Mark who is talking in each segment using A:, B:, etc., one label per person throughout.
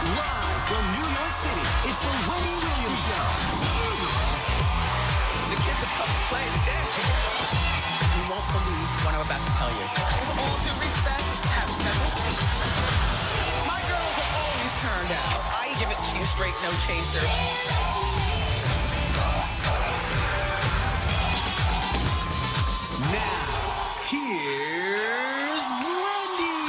A: Live from New York City, it's the Wendy Williams Show.
B: The kids have come to play today. You won't believe what I'm about to tell you. With all due respect, have several seats. My girls have always turned out. I give it to you straight, no chaser.
A: Now, here's Wendy.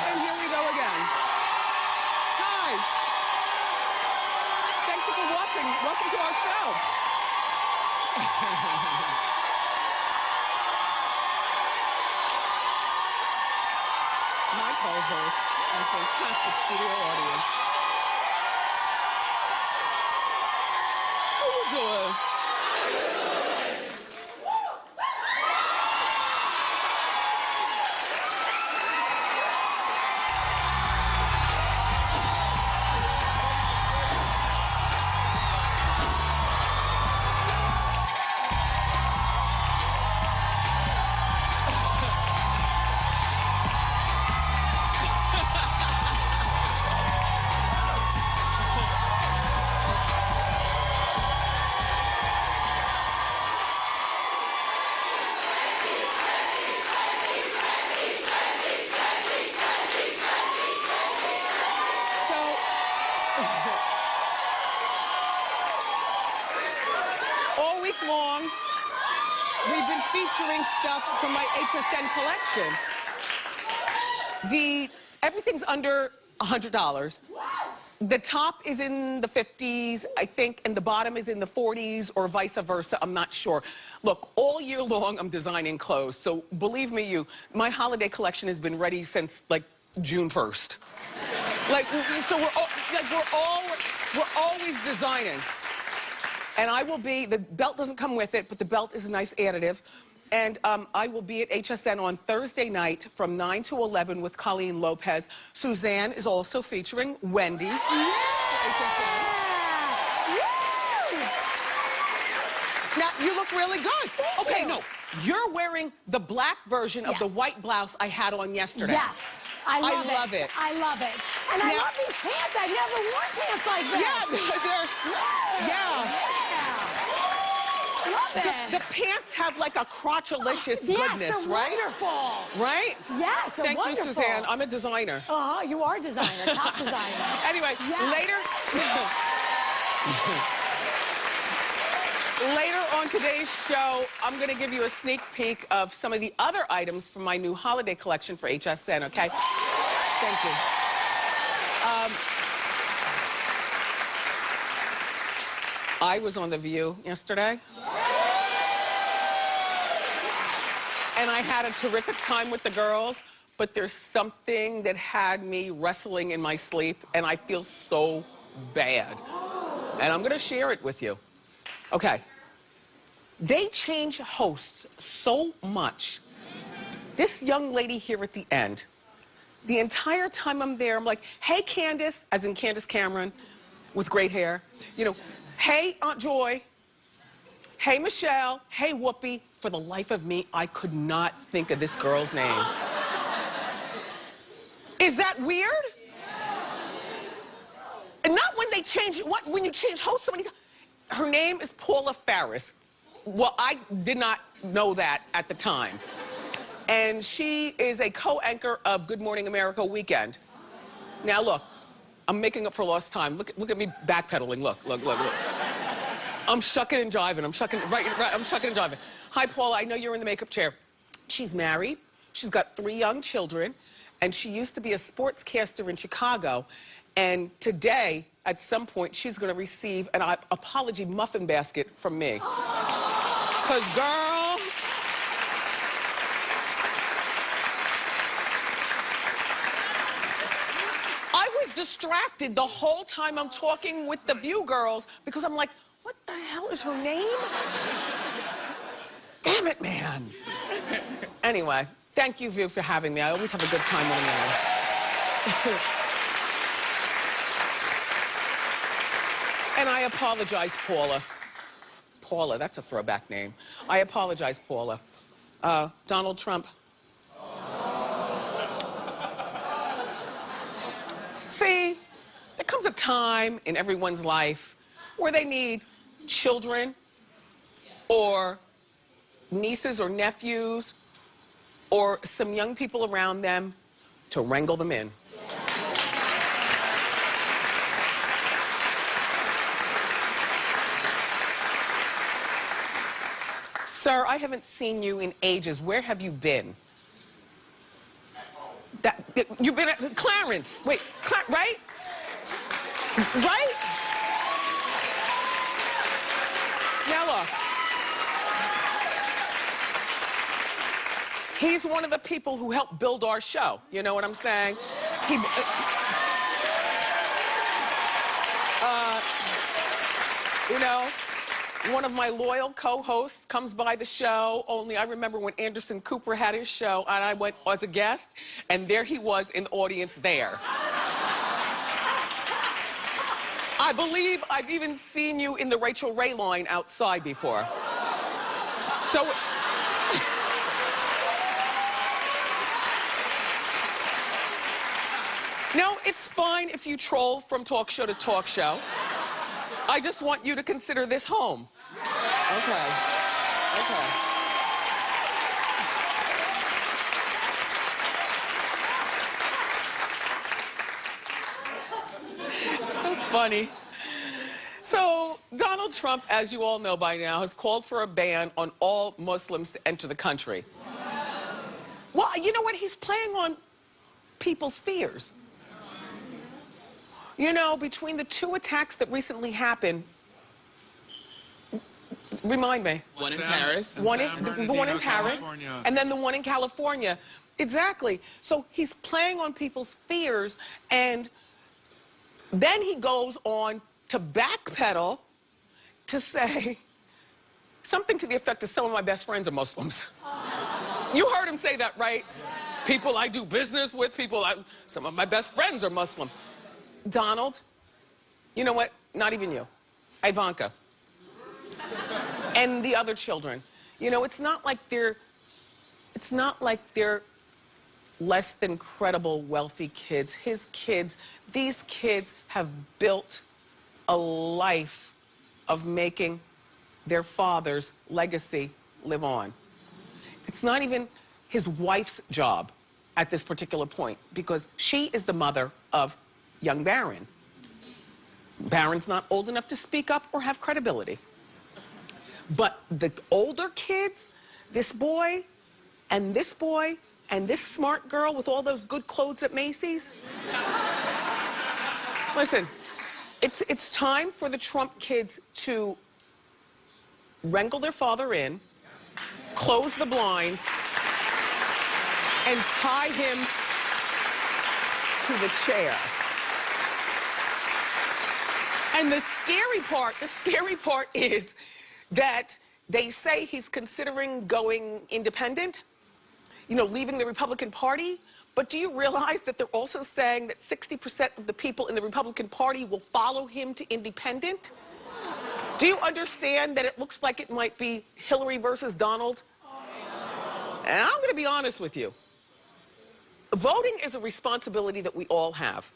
B: And here we go again. Hi. Thank you for watching. Welcome to our show. My co-host and fantastic studio audience. How you doing? All week long, we've been featuring stuff from my HSN collection. Everything's under $100. The top is in the 50s, I think, and the bottom is in the 40s or vice versa. I'm not sure. Look, all year long, I'm designing clothes. So believe me, my holiday collection has been ready since like June 1st. So we're always designing. And I will be, the belt doesn't come with it, but the belt is a nice additive. And I will be at HSN on Thursday night from 9 to 11 with Colleen Lopez. Suzanne is also featuring Wendy. Yeah. HSN. Yeah. Now, you look really good. Okay, no, you're wearing the black version of the white blouse I had on yesterday.
C: Yes. I love it.
B: I love it.
C: And I love these pants. I've never worn pants like this. Love it.
B: The pants have like a crotchalicious goodness,
C: they're
B: right?
C: Wonderful.
B: Right?
C: Yes, they're
B: wonderful. Thank you, Suzanne. I'm a designer.
C: You are a designer, top designer.
B: Anyway, later on today's show, I'm going to give you a sneak peek of some of the other items from my new holiday collection for HSN, okay? Thank you. I was on The View yesterday. And I had a terrific time with the girls, but there's something that had me wrestling in my sleep, and I feel so bad. And I'm going to share it with you. Okay. They change hosts so much. This young lady here at the end, the entire time I'm there, I'm like, hey, Candace, as in Candace Cameron, with great hair. You know, hey, Aunt Joy. Hey, Michelle. Hey, Whoopi. For the life of me, I could not think of this girl's name. Is that weird? And not when they change, when you change hosts so many times. Her name is Paula Faris. Well, I did not know that at the time. And she is a co-anchor of Good Morning America Weekend. Now, look, I'm making up for lost time. Look at me backpedaling. Look. I'm shucking and jiving. I'm shucking and jiving. Hi, Paula. I know you're in the makeup chair. She's married. She's got 3 young children. And she used to be a sportscaster in Chicago. And today, at some point, she's going to receive an apology muffin basket from me. Because, girl, I was distracted the whole time I'm talking with the View girls because I'm like, what the hell is her name? Damn it, man. Anyway, thank you, View, for having me. I always have a good time when I'm there. And I apologize, Paula. Paula, that's a throwback name. I apologize, Paula. Donald Trump. See, there comes a time in everyone's life where they need children or nieces or nephews or some young people around them to wrangle them in. Sir, I haven't seen you in ages. Where have you been? You've been at Clarence. Wait, right? Right? Now look. He's one of the people who helped build our show. You know what I'm saying? You know, one of my loyal co-hosts comes by the show, only I remember when Anderson Cooper had his show and I went as a guest, and there he was in the audience there. I believe I've even seen you in the Rachel Ray line outside before. So... No, it's fine if you troll from talk show to talk show. I just want you to consider this home. Okay. Okay. So funny. So, Donald Trump, as you all know by now, has called for a ban on all Muslims to enter the country. Well, you know what? He's playing on people's fears. You know, between the two attacks that recently happened, remind me.
D: One in Paris.
B: The one in Paris, and then the one in California. Exactly. So he's playing on people's fears, and then he goes on to backpedal to say something to the effect of some of my best friends are Muslims. You heard him say that, right? People I do business with, some of my best friends are Muslim. Donald, you know what? Not even you. Ivanka. And the other children. You know, it's not like they're less than credible, wealthy kids. His kids, these kids have built a life of making their father's legacy live on. It's not even his wife's job at this particular point, because she is the mother of young Barron. Barron's not old enough to speak up or have credibility. But the older kids, this boy, and this smart girl with all those good clothes at Macy's. Listen, it's time for the Trump kids to wrangle their father in, close the blinds, and tie him to the chair. And the scary part is that they say he's considering going independent, you know, leaving the Republican Party. But do you realize that they're also saying that 60% of the people in the Republican Party will follow him to independent? Do you understand that it looks like it might be Hillary versus Donald? And I'm going to be honest with you. Voting is a responsibility that we all have.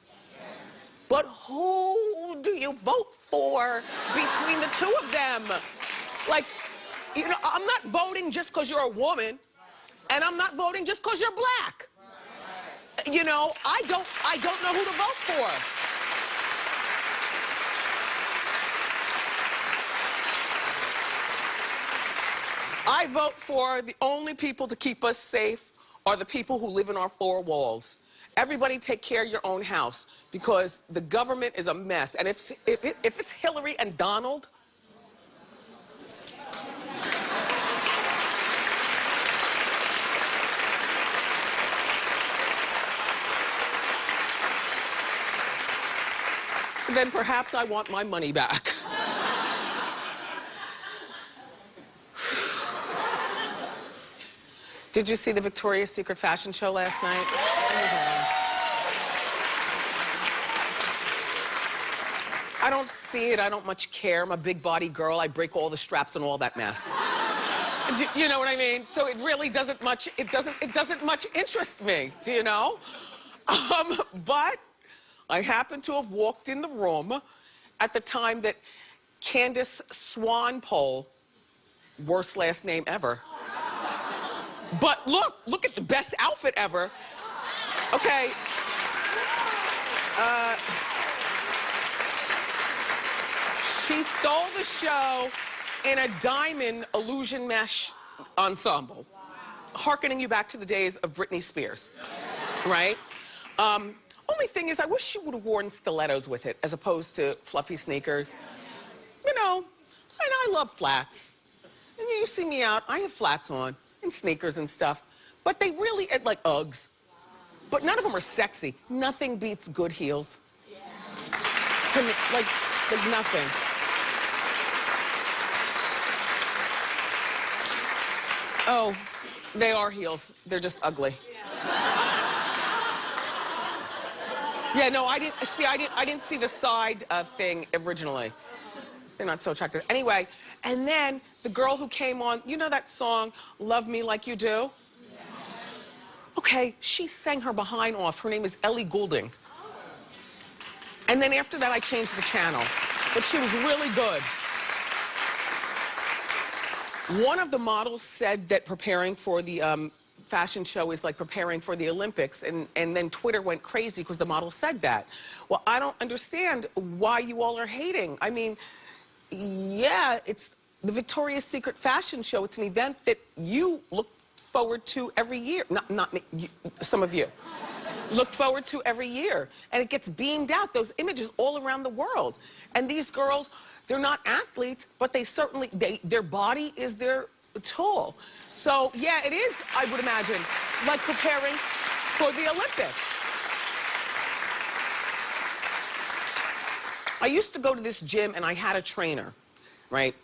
B: But who do you vote for between the two of them? Like, you know, I'm not voting just because you're a woman, and I'm not voting just because you're black. You know, I don't know who to vote for. I vote for the only people to keep us safe are the people who live in our four walls. Everybody take care of your own house, because the government is a mess. And if it's Hillary and Donald, then perhaps I want my money back. Did you see the Victoria's Secret fashion show last night? I don't see it. I don't much care. I'm a big body girl. I break all the straps and all that mess. You know what I mean? So it really doesn't much, it doesn't much interest me, do you know? But I happen to have walked in the room at the time that Candace Swanpole, worst last name ever. But look at the best outfit ever. Okay. She stole the show in a diamond illusion mesh ensemble, hearkening you back to the days of Britney Spears, right? Only thing is, I wish she would have worn stilettos with it as opposed to fluffy sneakers. You know, and I love flats. And you see me out, I have flats on and sneakers and stuff, but they really, like Uggs. But none of them are sexy. Nothing beats good heels. To me, like nothing. Oh, they are heels. They're just ugly. Yeah, no, I didn't see the side thing originally. They're not so attractive. Anyway, and then the girl who came on, you know that song, Love Me Like You Do? Okay, she sang her behind off. Her name is Ellie Goulding. And then after that, I changed the channel. But she was really good. One of the models said that preparing for the fashion show is like preparing for the Olympics, and then Twitter went crazy because the model said that. Well, I don't understand why you all are hating. I mean, yeah, it's the Victoria's Secret fashion show. It's an event that you look forward to every year. Not me, some of you. Look forward to every year. And it gets beamed out, those images all around the world. And these girls, they're not athletes, but they certainly, their body is their tool. So, yeah, it is, I would imagine, like preparing for the Olympics. I used to go to this gym and I had a trainer, right?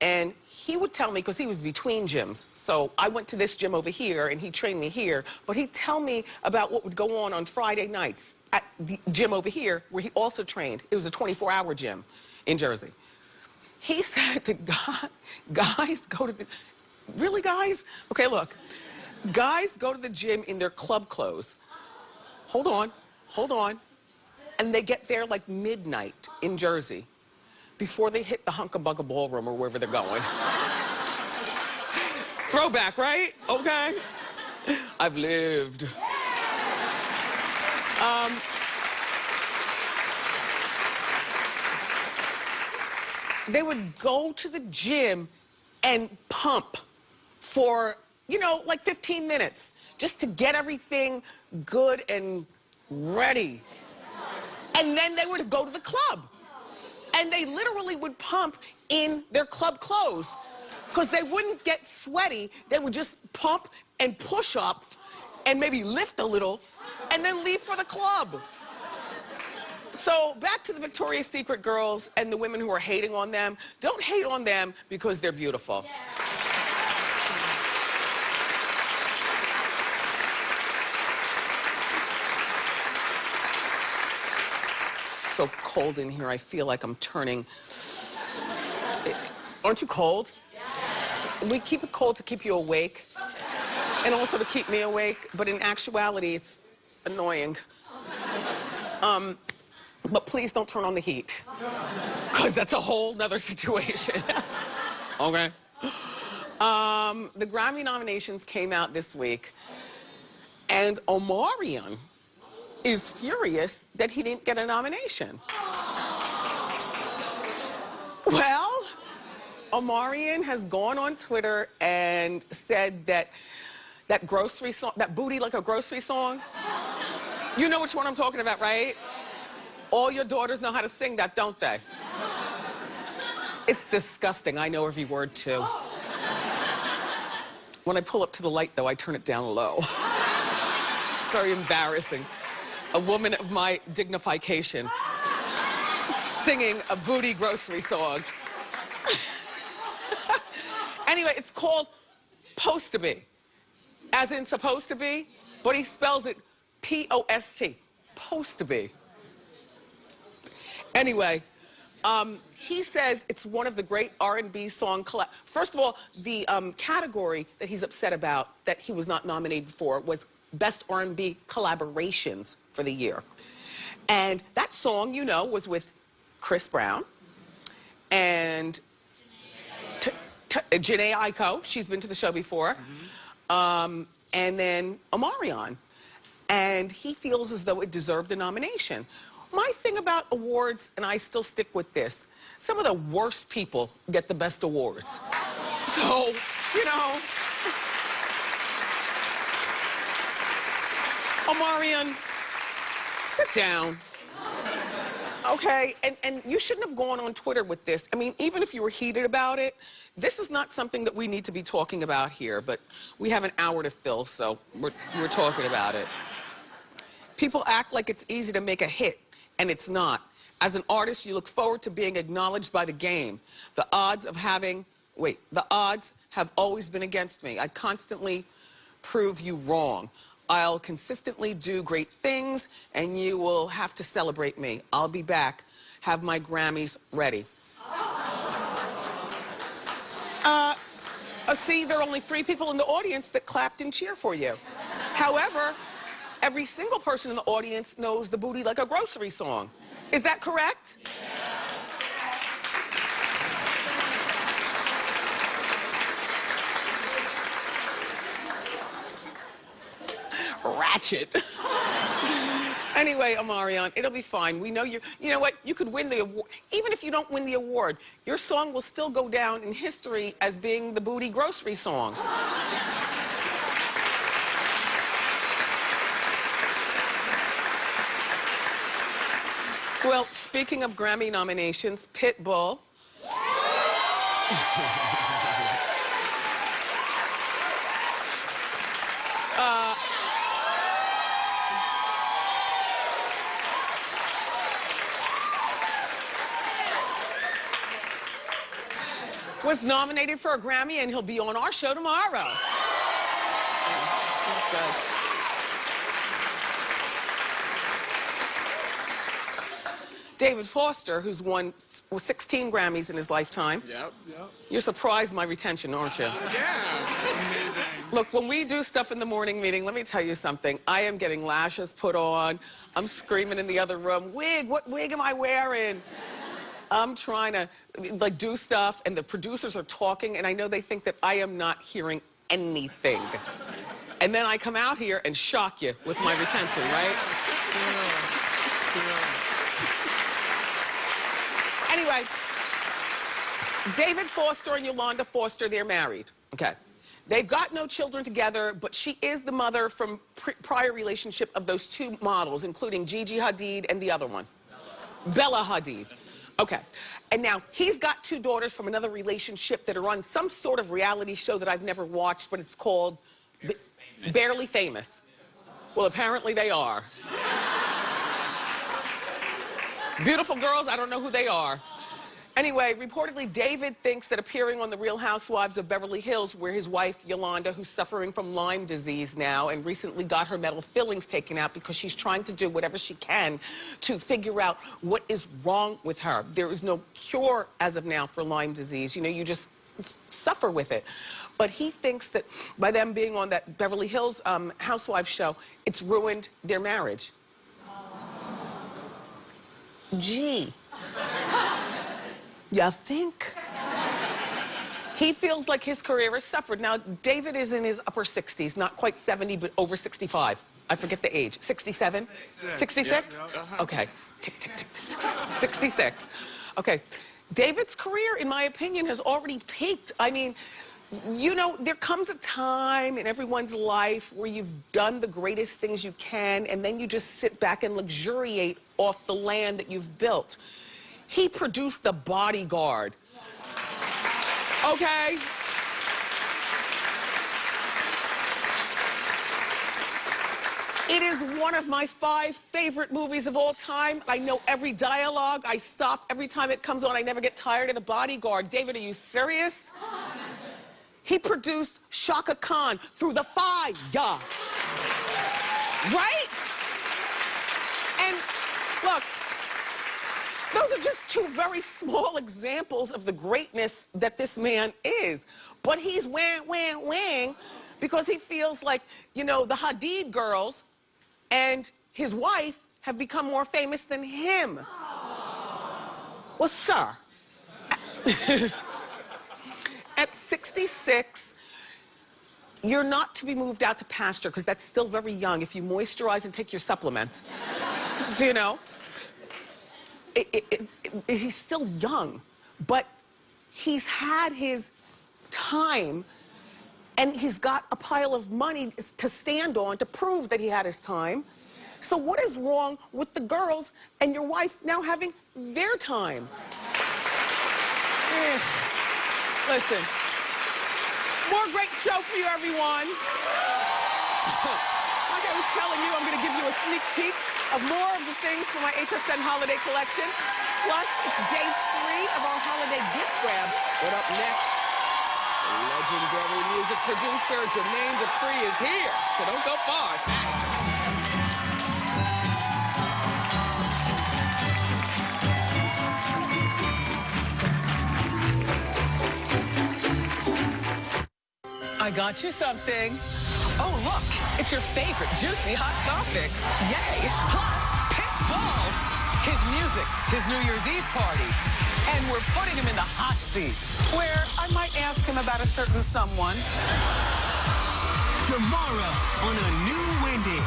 B: And he would tell me, because he was between gyms, so I went to this gym over here and he trained me here, but he'd tell me about what would go on Friday nights at the gym over here where he also trained. It was a 24-hour gym in Jersey. He said that guys go to the, really guys? Okay, look, guys go to the gym in their club clothes. Hold on, and they get there like midnight in Jersey before they hit the Hunka-Bunka Ballroom or wherever they're going. Throwback, right? Okay. I've lived. They would go to the gym and pump for, you know, like 15 minutes just to get everything good and ready. And then they would go to the club. And they literally would pump in their club clothes because they wouldn't get sweaty. They would just pump and push up and maybe lift a little and then leave for the club. So back to the Victoria's Secret girls and the women who are hating on them. Don't hate on them because they're beautiful. So cold in here, I feel like I'm turning. Aren't you cold? We keep it cold to keep you awake and also to keep me awake, but in actuality, it's annoying. But please don't turn on the heat, because that's a whole nother situation. Okay? The Grammy nominations came out this week, and Omarion is furious that he didn't get a nomination. Well, Omarion has gone on Twitter and said that that grocery song, that Booty Like a Grocery song, you know which one I'm talking about, right? All your daughters know how to sing that, don't they? It's disgusting. I know every word, too. When I pull up to the light, though, I turn it down low. It's very embarrassing. A woman of my dignification singing a booty grocery song. Anyway, it's called Post to Be, as in supposed to be, but he spells it P-O-S-T, Post to Be. Anyway, He says it's one of the great R&B song First of all, the category that he's upset about that he was not nominated for was Best R&B Collaborations for the year. And that song, you know, was with Chris Brown and Jhené Aiko. She's been to the show before. And then Omarion. And he feels as though it deserved a nomination. My thing about awards, and I still stick with this, some of the worst people get the best awards. So, you know, Omarion, sit down. Okay, and you shouldn't have gone on Twitter with this. I mean, even if you were heated about it, this is not something that we need to be talking about here, but we have an hour to fill, so we're talking about it. People act like it's easy to make a hit, and it's not. As an artist, you look forward to being acknowledged by the game. The odds have always been against me. I constantly prove you wrong. I'll consistently do great things, and you will have to celebrate me. I'll be back. Have my Grammys ready. See, there are only 3 people in the audience that clapped and cheer for you. However, every single person in the audience knows the Booty Like a Grocery song. Is that correct? Ratchet. Anyway, Omarion, it'll be fine. We know you know what? You could win the award. Even if you don't win the award, your song will still go down in history as being the Booty Grocery song. Well, speaking of Grammy nominations, Pitbull. Was nominated for a Grammy, and he'll be on our show tomorrow. David Foster, who's won 16 Grammys in his lifetime.
D: Yep.
B: You're surprised my retention, aren't you?
D: Yeah. Amazing.
B: Look, when we do stuff in the morning meeting, let me tell you something. I am getting lashes put on. I'm screaming in the other room, wig, what wig am I wearing? I'm trying to, like, do stuff, and the producers are talking, and I know they think that I am not hearing anything. And then I come out here and shock you with my retention, right? Anyway, David Foster and Yolanda Foster, they're married. Okay. They've got no children together, but she is the mother from prior relationship of those 2 models, including Gigi Hadid and the other one, Bella Hadid. Okay. And now he's got 2 daughters from another relationship that are on some sort of reality show that I've never watched, but it's called Barely Famous. Well, apparently they are. Beautiful girls, I don't know who they are. Anyway, reportedly, David thinks that appearing on The Real Housewives of Beverly Hills, where his wife, Yolanda, who's suffering from Lyme disease now and recently got her metal fillings taken out because she's trying to do whatever she can to figure out what is wrong with her. There is no cure as of now for Lyme disease. You know, you just suffer with it. But he thinks that by them being on that Beverly Hills Housewives show, it's ruined their marriage. Gee. You think? He feels like his career has suffered. Now, David is in his upper 60s, not quite 70, but over 65. I forget the age. 67? 66? Okay. Tick, tick, tick, tick, tick. 66. Okay. David's career, in my opinion, has already peaked. I mean, you know, there comes a time in everyone's life where you've done the greatest things you can, and then you just sit back and luxuriate off the land that you've built. He produced The Bodyguard. Okay? It is one of my 5 favorite movies of all time. I know every dialogue. I stop every time it comes on. I never get tired of The Bodyguard. David, are you serious? He produced Shaka Khan Through the Fire. Right? And look, Those are just two very small examples of the greatness that this man is. But he's wang because he feels like, you know, the Hadid girls and his wife have become more famous than him. Well, sir, at 66, you're not to be moved out to pasture because that's still very young if you moisturize and take your supplements. Do you know? He's still young, but he's had his time and he's got a pile of money to stand on to prove that he had his time. So what is wrong with the girls and your wife now having their time? Listen, more great show for you, everyone. Like I was telling you, I'm going to give you a sneak peek of more of the things from my HSN holiday collection. Plus, it's day 3 of our holiday gift grab. What up next? Legendary music producer Jermaine Dupri is here, so don't go far. I got you something. Oh, look, it's your favorite juicy hot topics. Yay! Plus, Pitbull, his music, his New Year's Eve party. And we're putting him in the hot seat, where I might ask him about a certain someone.
A: Tomorrow on a new Wendy.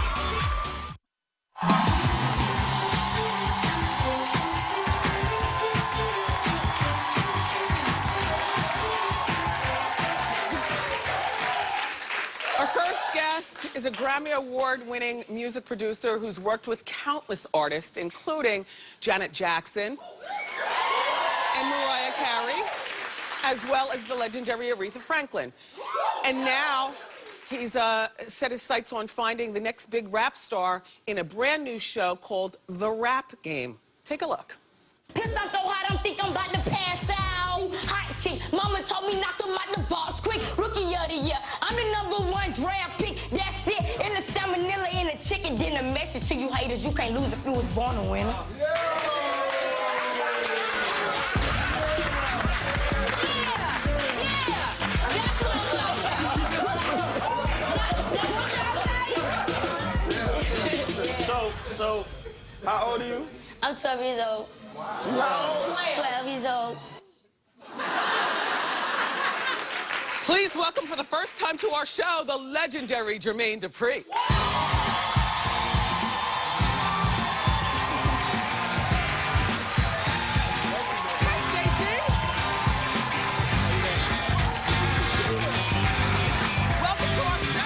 B: Our first guest is a Grammy Award-winning music producer who's worked with countless artists, including Janet Jackson and Mariah Carey, as well as the legendary Aretha Franklin. And now he's set his sights on finding the next big rap star in a brand new show called The Rap Game. Take a look.
E: Plus I'm so hot, I'm think I'm about to pass out. Hot chick, mama told me knock 'em out the box quick. Rookie of the year, I'm the #1 draft pick. That's it, in the salmonella, in the chicken. Then a message to you haters, you can't lose if you was born a winner.
F: So, how old are you?
E: I'm 12 years old.
F: How old?
E: 12 years old.
B: Please welcome for the first time to our show, the legendary Jermaine Dupri. Welcome to our show.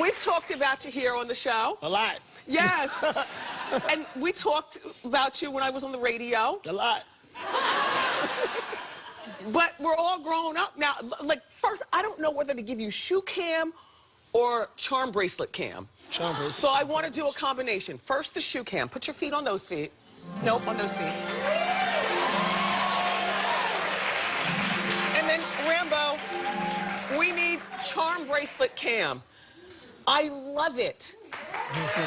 B: We've talked about you here on the show.
F: A lot.
B: Yes. And we talked about you when I was on the radio.
F: A lot.
B: But we're all grown up now. Like, first, I don't know whether to give you shoe cam or charm bracelet cam.
F: Charm bracelet.
B: So I want to do a combination. First, the shoe cam. Put your feet on those feet. Nope, on those feet. And then, Rambo, we need charm bracelet cam. I love it.
F: Thank you.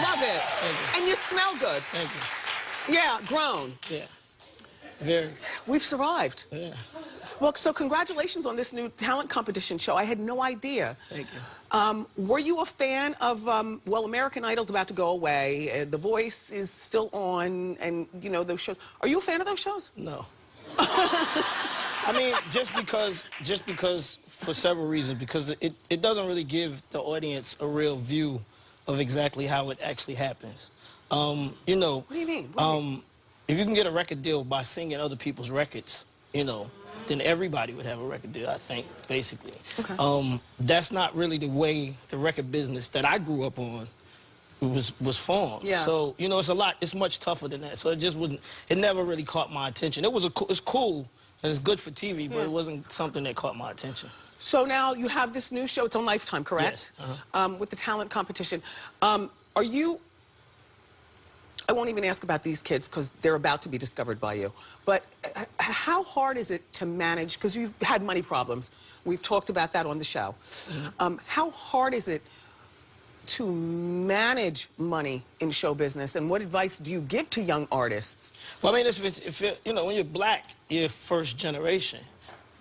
B: Love it.
F: Thank you.
B: And you smell good.
F: Thank you.
B: Yeah, grown.
F: Yeah. Very.
B: We've survived.
F: Yeah.
B: Well, so congratulations on this new talent competition show. I had no idea.
F: Thank you.
B: Were you a fan of, well, American Idol's about to go away. The Voice is still on, and, you know, those shows. Are you a fan of those shows?
F: No. I mean, just because for several reasons, because it doesn't really give the audience a real view of exactly how it actually happens. You know.
B: What do you mean?
F: If you can get a record deal by singing other people's records, you know, then everybody would have a record deal, I think, basically.
B: Okay.
F: That's not really the way the record business that I grew up on was formed.
B: Yeah.
F: So, you know, it's much tougher than that. So it never really caught my attention. It's cool and it's good for TV, but it wasn't something that caught my attention.
B: So now you have this new show. It's on Lifetime, correct?
F: Yes.
B: With the talent competition. Are you I won't even ask about these kids because they're about to be discovered by you. But how hard is it to manage, because you've had money problems. We've talked about that on the show. How hard is it to manage money in show business, and what advice do you give to young artists?
F: Well, I mean, when you're black, you're first generation.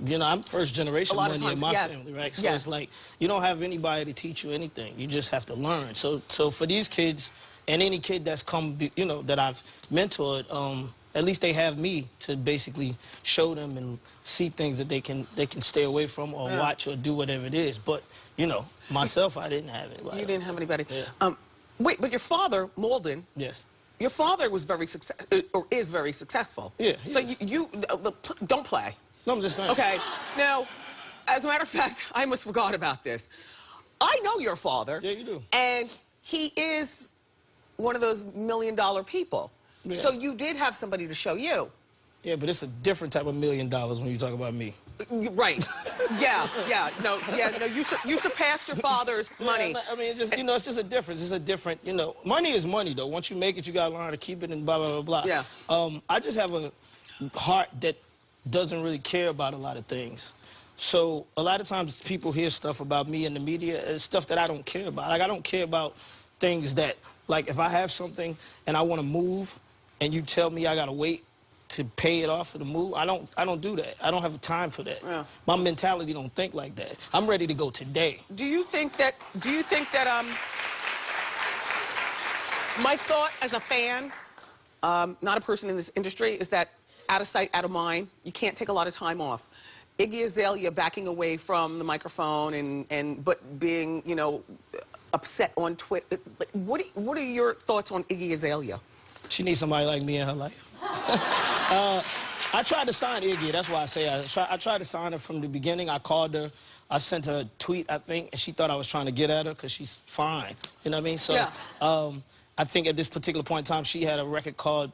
F: I'm first generation money in my family, right? So it's like, you don't have anybody to teach you anything. You just have to learn. So for these kids, and any kid that's come, that I've mentored, at least they have me to basically show them and see things that they can stay away from or watch or do whatever it is. But, myself, I didn't have anybody.
B: You didn't have anybody.
F: Yeah.
B: Wait, but your father, Malden.
F: Yes.
B: Your father was is very successful.
F: Yeah.
B: So you don't play.
F: No, I'm just saying.
B: Okay. Now, as a matter of fact, I almost forgot about this. I know your father.
F: Yeah, you do.
B: And he is one of those $1 million people. Yeah. So you did have somebody to show you.
F: Yeah, but it's a different type of $1 million when you talk about me.
B: Right. Yeah. No, you surpassed your father's money.
F: I mean, it's just a difference. It's a different, money is money, though. Once you make it, you got to learn how to keep it and blah, blah, blah, blah.
B: Yeah.
F: I just have a heart that doesn't really care about a lot of things. So a lot of times people hear stuff about me in the media, it's stuff that I don't care about. Like, I don't care about things that, like, if I have something and I want to move and you tell me I got to wait to pay it off for the move, I don't do that. I don't have time for that.
B: Yeah.
F: My mentality don't think like that. I'm ready to go today.
B: Do you think that my thought as a fan, not a person in this industry, is that out of sight, out of mind, you can't take a lot of time off. Iggy Azalea backing away from the microphone but being, upset on Twitter. What are your thoughts on Iggy Azalea?
F: She needs somebody like me in her life. I tried to sign Iggy. That's why I say I tried to sign her from the beginning. I called her. I sent her a tweet, I think, and she thought I was trying to get at her because she's fine. You know what I mean? So
B: yeah.
F: I think at this particular point in time, she had a record called...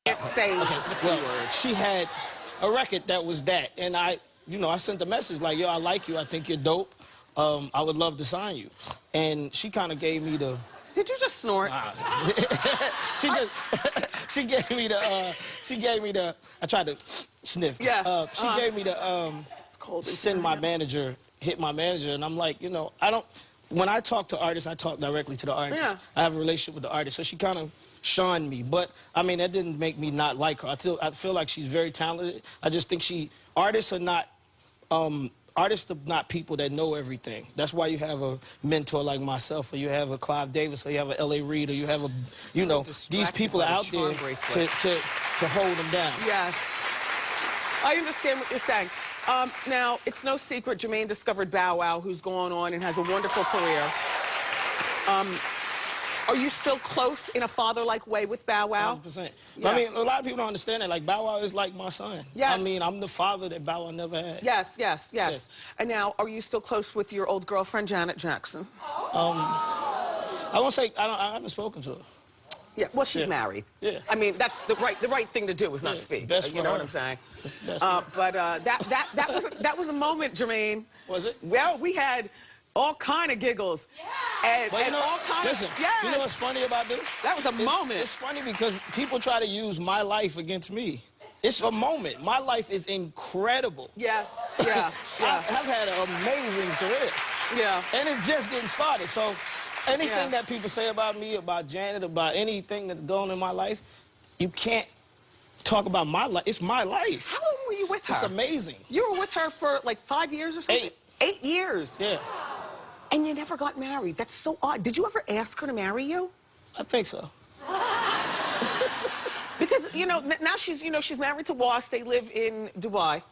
B: Can't say
F: she had a record that was that. And I sent a message like, yo, I like you. I think you're dope. I would love to sign you. And she kind of gave me the...
B: Did you just snort?
F: She gave me the, I tried to sniff.
B: Yeah.
F: She gave me the, send my manager, hit my manager, and I'm like, when I talk to artists, I talk directly to the artist.
B: Yeah.
F: I have a relationship with the artist, so she kind of shunned me. But, I mean, that didn't make me not like her. I feel like she's very talented. I just think artists are not people that know everything. That's why you have a mentor like myself, or you have a Clive Davis, or you have a L.A. Reid, or you have these people are out there to hold them down.
B: Yes. I understand what you're saying. Now, it's no secret Jermaine discovered Bow Wow, who's gone on and has a wonderful career. Are you still close in a father-like way with Bow Wow?
F: 100%.
B: Yeah.
F: I mean, a lot of people don't understand that. Like, Bow Wow is like my son.
B: Yes.
F: I mean, I'm the father that Bow Wow never had.
B: Yes. And now, are you still close with your old girlfriend, Janet Jackson?
F: I won't say, I haven't spoken to her.
B: Yeah, well, she's married.
F: Yeah.
B: I mean, that's the right thing to do is not speak.
F: Best
B: you know
F: her.
B: what I'm saying?
F: Best
B: but that was a moment, Jermaine.
F: Was it?
B: Well, we had all kind of giggles. Yeah. And all kind
F: listen,
B: of... Yes.
F: You know what's funny about this?
B: That was a moment.
F: It's funny because people try to use my life against me. It's a moment. My life is incredible.
B: Yes. Yeah.
F: I've had an amazing career.
B: Yeah.
F: And it's just getting started. So anything that people say about me, about Janet, about anything that's going on in my life, you can't talk about my life. It's my life.
B: How long were you with her?
F: It's amazing.
B: You were with her for like 5 years or something? 8 years.
F: Yeah.
B: And you never got married. That's so odd. Did you ever ask her to marry you?
F: I think so.
B: Because, now she's married to Ross. They live in Dubai.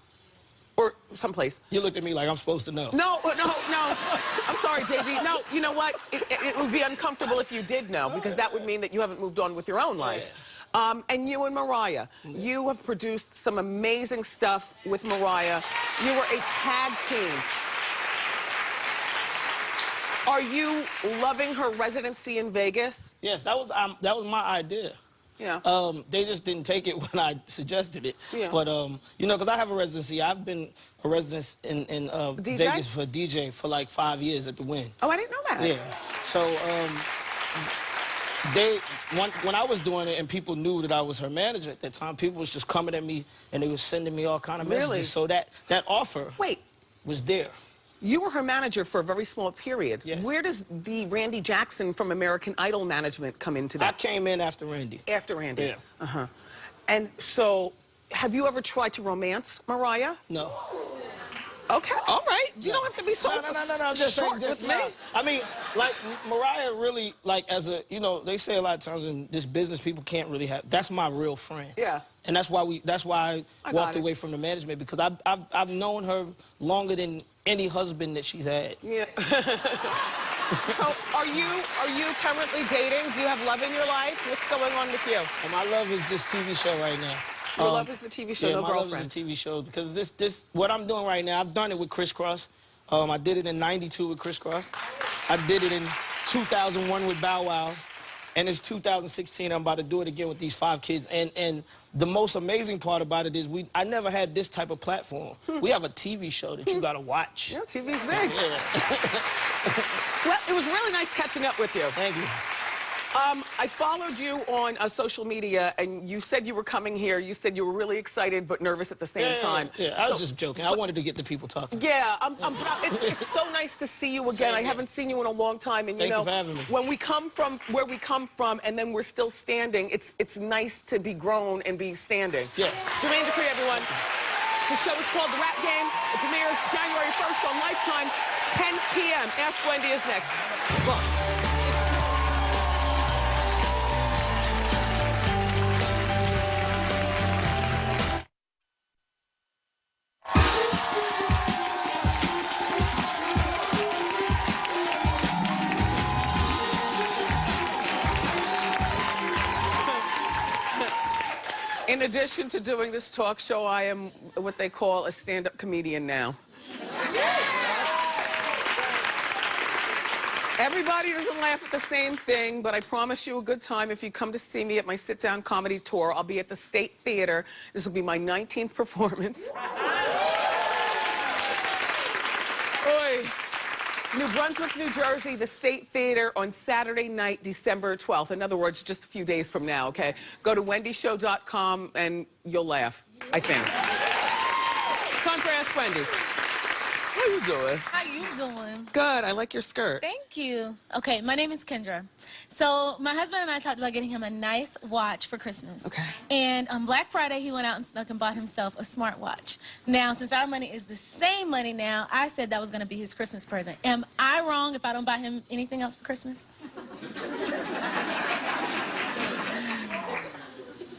B: Or someplace.
F: You looked at me like I'm supposed to know.
B: No. I'm sorry, JB. No, you know what? It would be uncomfortable if you did know, because that would mean that you haven't moved on with your own life. Yeah. And you and Mariah, you have produced some amazing stuff with Mariah. You were a tag team. Are you loving her residency in Vegas?
F: Yes, that was my idea.
B: Yeah.
F: They just didn't take it when I suggested it.
B: Yeah.
F: But, because I have a residency. I've been a resident in Vegas for DJ for like 5 years at the Wynn.
B: Oh, I didn't know that.
F: Yeah. So, when I was doing it and people knew that I was her manager at that time, people was just coming at me and they was sending me all kind of messages.
B: Really?
F: So that offer was there.
B: You were her manager for a very small period.
F: Yes.
B: Where does the Randy Jackson from American Idol management come into that?
F: I came in after Randy.
B: After Randy?
F: Yeah.
B: Uh-huh. And so, have you ever tried to romance Mariah?
F: No.
B: Okay, all right. You don't have to be so
F: No, I'm just
B: short
F: saying,
B: with me.
F: I mean, like, Mariah really, like, as a, you know, they say a lot of times in this business, people can't really have, that's my real friend.
B: Yeah.
F: And that's why I walked away from the management, because I've known her longer than any husband that she's had.
B: Yeah. So, are you currently dating? Do you have love in your life? What's going on with you?
F: And my love is this TV show right now.
B: Your love is the TV show,
F: yeah,
B: no
F: my
B: girlfriend.
F: love is the TV show, because this what I'm doing right now, I've done it with Criss Cross. I did it in '92 with Criss Cross. I did it in 2001 with Bow Wow. And it's 2016, I'm about to do it again with these 5 kids. And the most amazing part about it is I never had this type of platform. We have a TV show that you gotta watch.
B: Yeah, TV's big.
F: Yeah.
B: Well, it was really nice catching up with you.
F: Thank you.
B: I followed you on social media, and you said you were coming here. You said you were really excited but nervous at the same time.
F: Yeah, I was just joking. I wanted to get the people talking.
B: Yeah, but it's so nice to see you again. I haven't seen you in a long time, and
F: Thank you for having me.
B: when we come from where we come from, and then we're still standing, it's nice to be grown and be standing.
F: Yes.
B: Jermaine Dupri, everyone. The show is called The Rap Game. It premieres January 1st on Lifetime, 10 p.m. Ask Wendy is next. Look. In addition to doing this talk show, I am what they call a stand-up comedian now. Everybody doesn't laugh at the same thing, but I promise you a good time if you come to see me at my sit-down comedy tour. I'll be at the State Theater. This will be my 19th performance. Oy. New Brunswick, New Jersey, the State Theater on Saturday night, December 12th. In other words, just a few days from now, okay? Go to wendyshow.com and you'll laugh, I think. Time for Ask Wendy. How you doing?
G: How you doing?
B: Good. I like your skirt.
G: Thank you. Okay, my name is Kendra. So my husband and I talked about getting him a nice watch for Christmas.
B: Okay.
G: And on Black Friday, he went out and snuck and bought himself a smartwatch. Now, since our money is the same money now, I said that was going to be his Christmas present. Am I wrong if I don't buy him anything else for Christmas?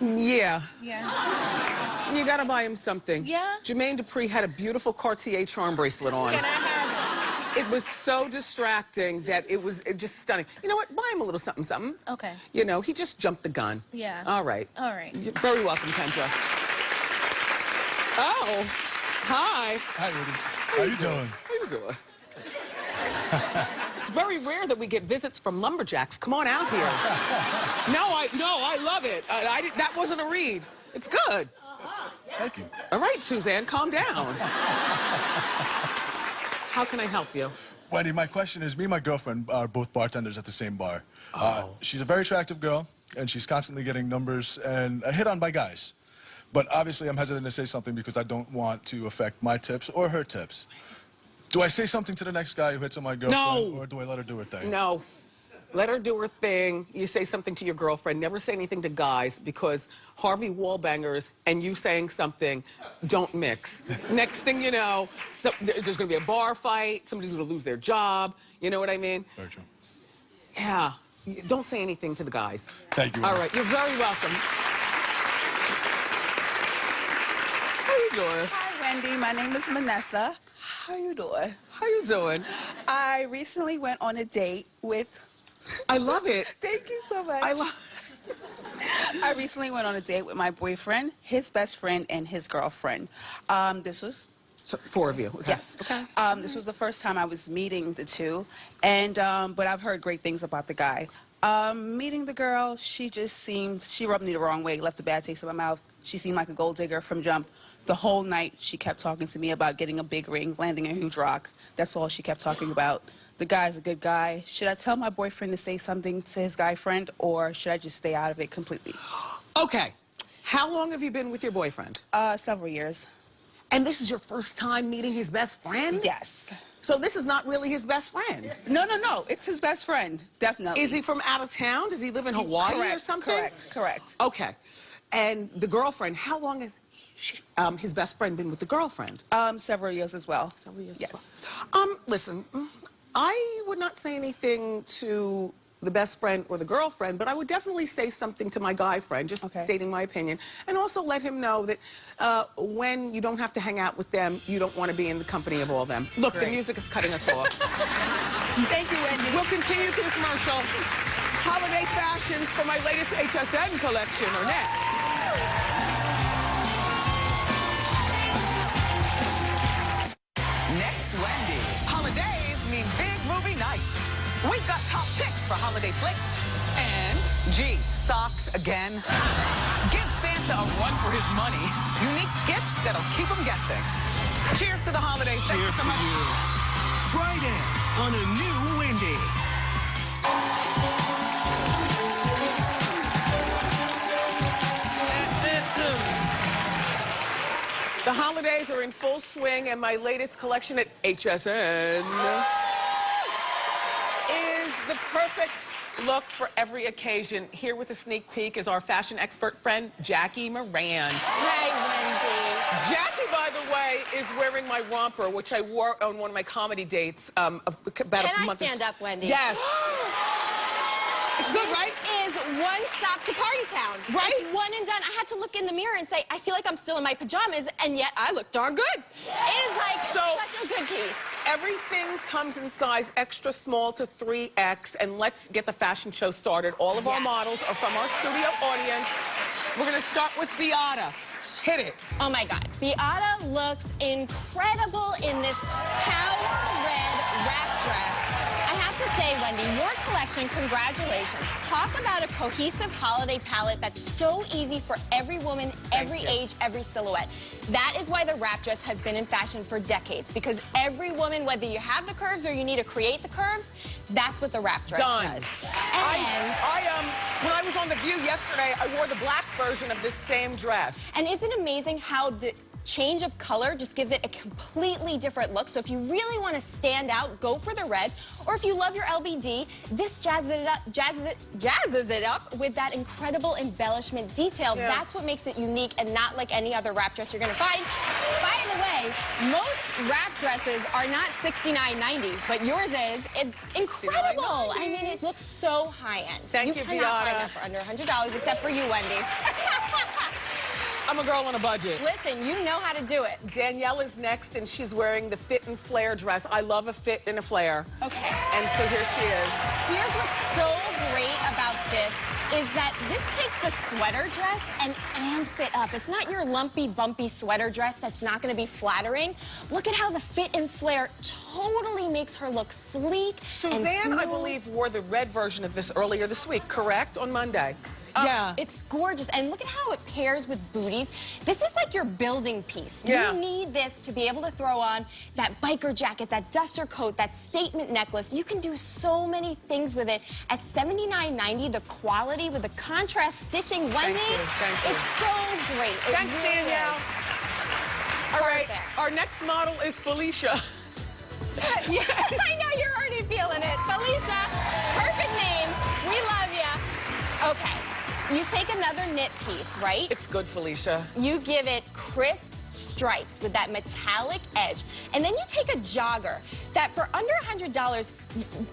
B: Yeah.
G: Yeah.
B: You gotta buy him something.
G: Yeah?
B: Jermaine Dupri had a beautiful Cartier charm bracelet on.
G: Can I have
B: It was so distracting that it was just stunning. You know what? Buy him a little something, something.
G: Okay.
B: You know, he just jumped the gun.
G: Yeah.
B: All right.
G: All right.
B: You're very welcome, Kendra. Oh, hi.
D: Hi, Wendy. How you doing?
B: How you doing? It's very rare that we get visits from lumberjacks. Come on out here. No, I love it. That wasn't a read. It's good.
D: Thank you.
B: All right, Suzanne, calm down. How can I help you?
D: Wendy, my question is, me and my girlfriend are both bartenders at the same bar. She's a very attractive girl, and she's constantly getting numbers and hit on by guys. But obviously, I'm hesitant to say something because I don't want to affect my tips or her tips. Do I say something to the next guy who hits on my girlfriend, or do I let her do her thing?
B: No. Let her do her thing. You say something to your girlfriend. Never say anything to guys, because Harvey Wallbangers and you saying something don't mix. Next thing you know, there's going to be a bar fight. Somebody's going to lose their job. You know what I mean?
D: Very true.
B: Yeah. Don't say anything to the guys.
D: Thank you.
B: All right. You're very welcome. How you doing?
H: Hi, Wendy. My name is Vanessa. How you doing?
B: How you doing?
H: I recently went on a date with...
B: I love it.
H: Thank you so much. I recently went on a date with my boyfriend, his best friend, and his girlfriend. This was...
B: So, 4 of you. Okay.
H: Yes.
B: Okay.
H: This was the first time I was meeting the two, and but I've heard great things about the guy. Meeting the girl, she rubbed me the wrong way, left a bad taste in my mouth. She seemed like a gold digger from jump. The whole night, she kept talking to me about getting a big ring, landing a huge rock. That's all she kept talking about. the guy's a good guy. Should I tell my boyfriend to say something to his guy friend, or should I just stay out of it completely?
B: Okay. How long have you been with your boyfriend?
H: Several years.
B: And this is your first time meeting his best friend?
H: Yes.
B: So this is not really his best friend?
H: No. It's his best friend, definitely.
B: Is he from out of town? Does he live in Hawaii or something?
H: Correct.
B: Okay. And the girlfriend, how long has his best friend been with the girlfriend?
H: Several years as well.
B: Several years
H: Yes.
B: as well. Listen, I would not say anything to the best friend or the girlfriend, but I would definitely say something to my guy friend, just stating my opinion, and also let him know that when you don't have to hang out with them, you don't want to be in the company of all them. Look, the music is cutting us off.
H: Thank you, Wendy.
B: We'll continue through the commercial. Holiday fashions for my latest HSN collection are next. Next, Wendy. Holidays mean big movie nights. We've got top picks for holiday flicks. And, gee, socks again. Give Santa a run for his money. Unique gifts that'll keep him guessing. Cheers to the holidays. Thank you so much.
A: Friday on a new Wendy.
B: The holidays are in full swing, and my latest collection at HSN is the perfect look for every occasion. Here with a sneak peek is our fashion expert friend, Jackie Moran.
C: Hey, Wendy.
B: Jackie, by the way, is wearing my romper, which I wore on one of my comedy dates about a month.
C: Can I stand up, Wendy?
B: Yes. It's good, right?
C: Is one stop to Party Town.
B: Right?
C: It's one and done. I had to look in the mirror and say, I feel like I'm still in my pajamas, and yet I look darn good. It is like such a good piece.
B: Everything comes in size extra small to 3X, and let's get the fashion show started. All of our models are from our studio audience. We're gonna start with Beata. Hit it.
C: Oh my God. Beata looks incredible in this power red wrap dress. I have to say, Wendy, your collection, congratulations. Talk about a cohesive holiday palette that's so easy for every woman, every age, every silhouette. That is why the wrap dress has been in fashion for decades, because every woman, whether you have the curves or you need to create the curves, that's what the wrap dress does. And
B: when I was on The View yesterday, I wore the black version of this same dress.
C: And isn't it amazing how the change of color just gives it a completely different look? So if you really want to stand out, go for the red. Or if you love your LBD, this jazzes it up with that incredible embellishment detail.
B: Yeah.
C: That's what makes it unique and not like any other wrap dress you're going to find. By the way, most wrap dresses are not $69.90, but yours is. It's incredible. I mean, it looks so high-end.
B: Thank you,
C: cannot
B: Beata.
C: find that for under $100, except for you, Wendy.
B: I'm a girl on a budget.
C: Listen, you know how to do it.
B: Danielle is next, and she's wearing the fit and flare dress. I love a fit and a flare.
C: Okay.
B: And so here she is.
C: Here's what's so great about this is that this takes the sweater dress and amps it up. It's not your lumpy, bumpy sweater dress that's not going to be flattering. Look at how the fit and flare totally makes her look sleek and
B: Suzanne,
C: smooth.
B: I believe, wore the red version of this earlier this week, correct? On Monday.
C: Yeah. It's gorgeous. And look at how it pairs with booties. This is like your building piece.
B: Yeah.
C: You need this to be able to throw on that biker jacket, that duster coat, that statement necklace. You can do so many things with it. At $79.90, the quality with the contrast stitching, Wendy,
B: Thank you.
C: is so great. It
B: Thanks,
C: really
B: Danielle.
C: is.
B: All right,
C: Perfect.
B: our next model is Felicia.
C: Yeah, I know you're already feeling it. Felicia, perfect name. We love you. Okay. You take another knit piece, right?
B: It's good, Felicia.
C: You give it crisp stripes with that metallic edge. And then you take a jogger that for under $100,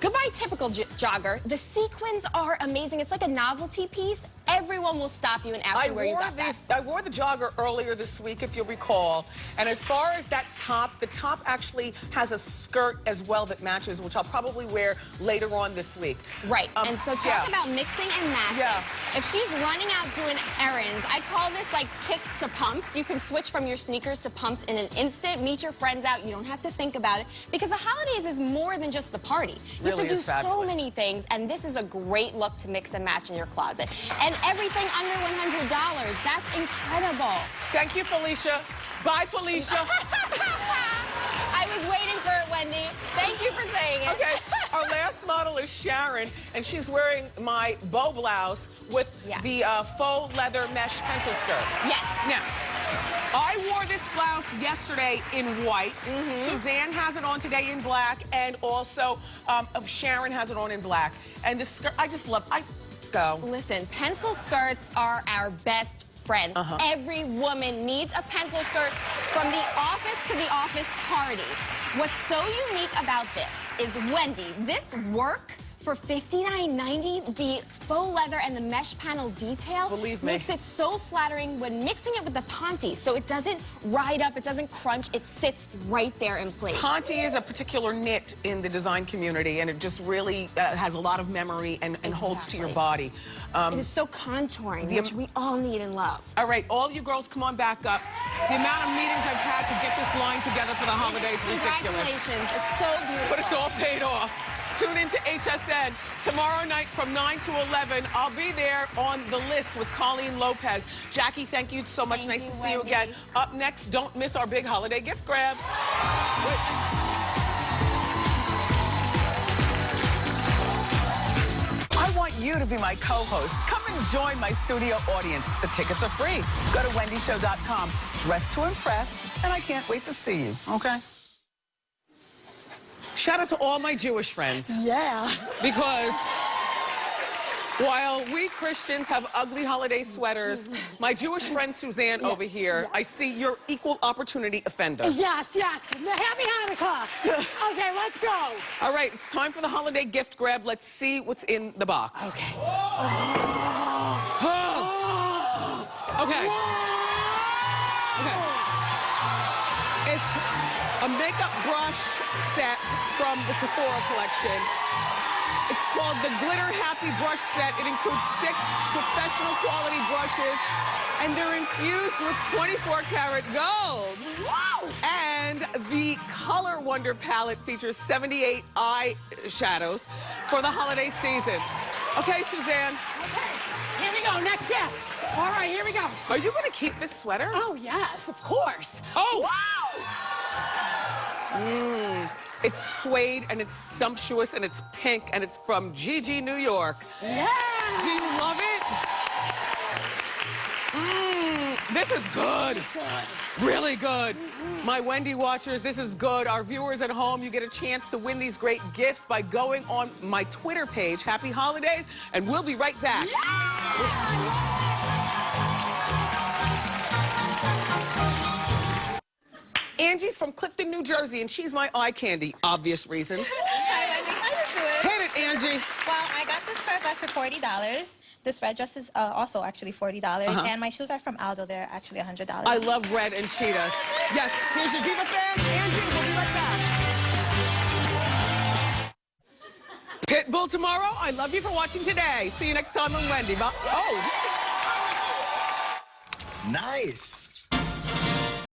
C: goodbye typical jogger, the sequins are amazing. It's like a novelty piece. Everyone will stop you and ask you where you got that.
B: I wore the jogger earlier this week, if you'll recall. And as far as that top, the top actually has a skirt as well that matches, which I'll probably wear later on this week.
C: Right. And so talk about mixing and matching.
B: Yeah.
C: If she's running out doing errands, I call this like kicks to pumps. You can switch from your sneakers to pumps in an instant. Meet your friends out. You don't have to think about it. Because the holidays is more than just the party. You have to do so many things. And this is a great look to mix and match in your closet. And everything under $100. That's incredible.
B: Thank you, Felicia. Bye, Felicia.
C: I was waiting for it, Wendy. Thank you for saying it.
B: Okay. Our last model is Sharon, and she's wearing my bow blouse with the faux leather mesh pencil skirt.
C: Yes.
B: Now, I wore this blouse yesterday in white. Suzanne has it on today in black, and also Sharon has it on in black. And the skirt, I just love. Go.
C: Listen, pencil skirts are our best friends. Every woman needs a pencil skirt from the office to the office party. What's so unique about this is, Wendy, this work for $59.90, the faux leather and the mesh panel detail makes it so flattering when mixing it with the ponte, so it doesn't ride up, it doesn't crunch, it sits right there in place.
B: Ponte is a particular knit in the design community, and it just really has a lot of memory and holds to your body.
C: It is so contouring, which we all need and love.
B: All right, all you girls, come on back up. The amount of meetings I've had to get this line together for the holidays is ridiculous.
C: Congratulations, it's so beautiful.
B: But it's all paid off. Tune into HSN tomorrow night from 9 to 11. I'll be there on the list with Colleen Lopez. Jackie, thank you so much. Nice to see you again. Up next, don't miss our big holiday gift grab.
I: I want you to be my co-host. Come and join my studio audience. The tickets are free. Go to wendyshow.com. Dress to impress, and I can't wait to see you, okay?
B: Shout out to all my Jewish friends.
I: Yeah.
B: Because while we Christians have ugly holiday sweaters, my Jewish friend Suzanne over here, I see you're equal opportunity offender.
J: Yes, yes. Happy Hanukkah. Okay, let's go.
B: All right, it's time for the holiday gift grab. Let's see what's in the box.
J: Okay.
B: Okay. Okay. It's a makeup brush set from the Sephora collection. It's called the Glitter Happy Brush Set. It includes 6 professional quality brushes, and they're infused with 24-karat gold. Wow! And the Color Wonder palette features 78 eyeshadows for the holiday season. Okay, Suzanne.
J: Okay, here we go. Next gift. All right, here we go.
B: Are you going to keep this sweater?
J: Oh, yes, of course.
B: Oh! Wow! It's suede, and it's sumptuous, and it's pink, and it's from Gigi, New York.
J: Yeah!
B: Do you love it? This is good.
J: It's good.
B: Really good. My Wendy watchers, this is good. Our viewers at home, you get a chance to win these great gifts by going on my Twitter page. Happy holidays, and we'll be right back.
J: Yeah!
B: Angie's from Clifton, New Jersey, and she's my eye candy, obvious reasons.
K: Hi, Wendy. How you doing?
B: Hit it, Angie.
K: Well, I got this skirt vest for $40. This red dress is also actually $40. And my shoes are from Aldo. They're actually $100.
B: I love red and cheetah. Yes, here's your Diva fan, Angie. We'll be right back. Pitbull tomorrow. I love you for watching today. See you next time on Wendy. Oh.
L: Nice.